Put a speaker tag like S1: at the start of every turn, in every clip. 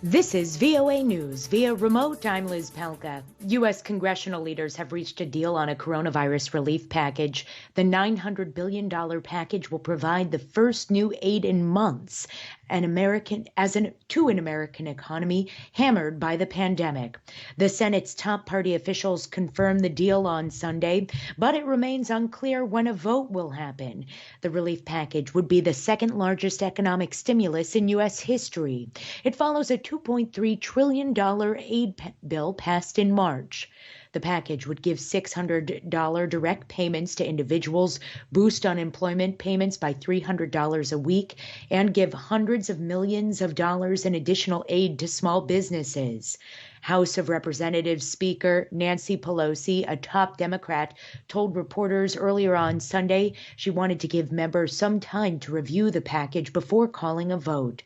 S1: This is VOA News. Via remote, I'm Liz Pelka. U.S. congressional leaders have reached a deal on a coronavirus relief package. The $900 billion package will provide the first new aid in months to an American economy hammered by the pandemic. The Senate's top party officials confirmed the deal on Sunday, but it remains unclear when a vote will happen. The relief package would be the second largest economic stimulus in U.S. history. It follows a $2.3 trillion aid bill passed in March. The package would give $600 direct payments to individuals, boost unemployment payments by $300 a week, and give hundreds of millions of dollars in additional aid to small businesses. House of Representatives Speaker Nancy Pelosi, a top Democrat, told reporters earlier on Sunday she wanted to give members some time to review the package before calling a vote.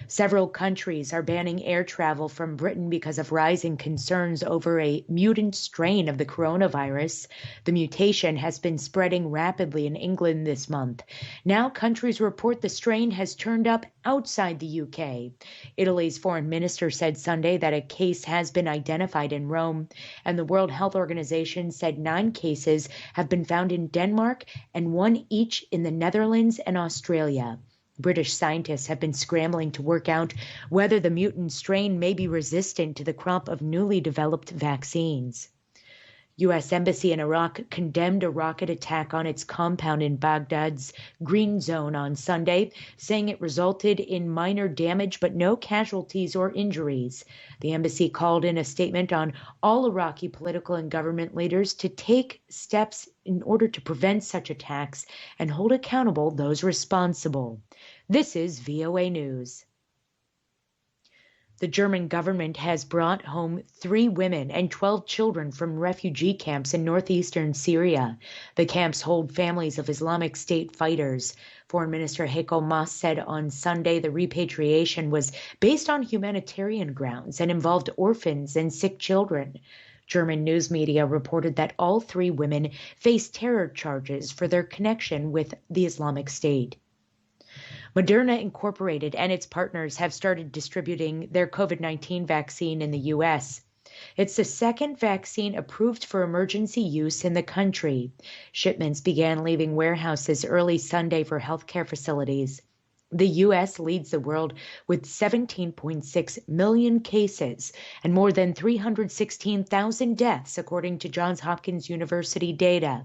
S1: Several countries are banning air travel from Britain because of rising concerns over a mutant strain of the coronavirus. The mutation has been spreading rapidly in England this month. Now countries report the strain has turned up outside the UK. Italy's foreign minister said Sunday that a case has been identified in Rome, and the World Health Organization said 9 cases have been found in Denmark and 1 each in the Netherlands and Australia. British scientists have been scrambling to work out whether the mutant strain may be resistant to the crop of newly developed vaccines. U.S. Embassy in Iraq condemned a rocket attack on its compound in Baghdad's Green Zone on Sunday, saying it resulted in minor damage but no casualties or injuries. The embassy called in a statement on all Iraqi political and government leaders to take steps in order to prevent such attacks and hold accountable those responsible. This is VOA News. The German government has brought home 3 women and 12 children from refugee camps in northeastern Syria. The camps hold families of Islamic State fighters. Foreign Minister Heiko Maas said on Sunday the repatriation was based on humanitarian grounds and involved orphans and sick children. German news media reported that all 3 women face terror charges for their connection with the Islamic State. Moderna Inc. and its partners have started distributing their COVID-19 vaccine in the U.S. It's the second vaccine approved for emergency use in the country. Shipments began leaving warehouses early Sunday for healthcare facilities. The U.S. leads the world with 17.6 million cases and more than 316,000 deaths, according to Johns Hopkins University data.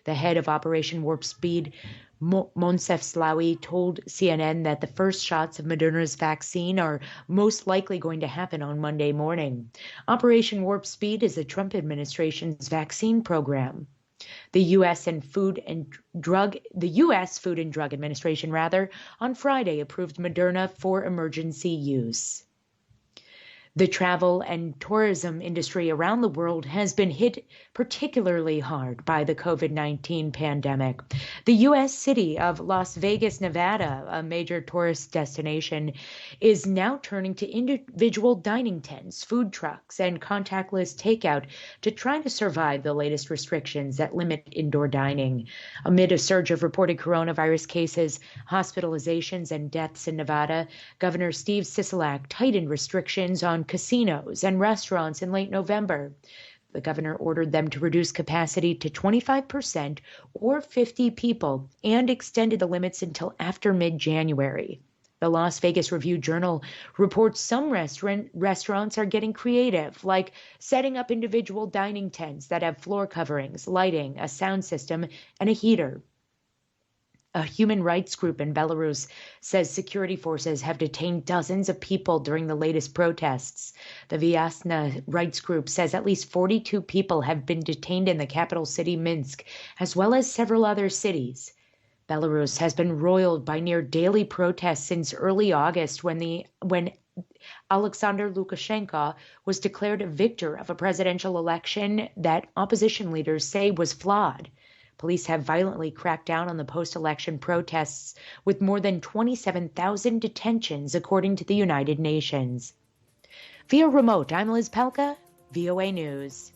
S1: The head of Operation Warp Speed, Monsef Slawi, told CNN that the first shots of Moderna's vaccine are most likely going to happen on Monday morning. Operation Warp Speed is the Trump administration's vaccine program. The U.S. Food and Drug Administration, on Friday approved Moderna for emergency use. The travel and tourism industry around the world has been hit particularly hard by the COVID-19 pandemic. The U.S. city of Las Vegas, Nevada, a major tourist destination, is now turning to individual dining tents, food trucks, and contactless takeout to try to survive the latest restrictions that limit indoor dining. Amid a surge of reported coronavirus cases, hospitalizations, and deaths in Nevada, Governor Steve Sisolak tightened restrictions on casinos and restaurants in late November. The governor ordered them to reduce capacity to 25% or 50 people and extended the limits until after mid-January. The Las Vegas Review-Journal reports some restaurants are getting creative, like setting up individual dining tents that have floor coverings, lighting, a sound system, and a heater. A human rights group in Belarus says security forces have detained dozens of people during the latest protests. The Vyasna rights group says at least 42 people have been detained in the capital city Minsk, as well as several other cities. Belarus has been roiled by near daily protests since early August when Alexander Lukashenko was declared a victor of a presidential election that opposition leaders say was flawed. Police have violently cracked down on the post-election protests with more than 27,000 detentions, according to the United Nations. Via remote, I'm Liz Pelka, VOA News.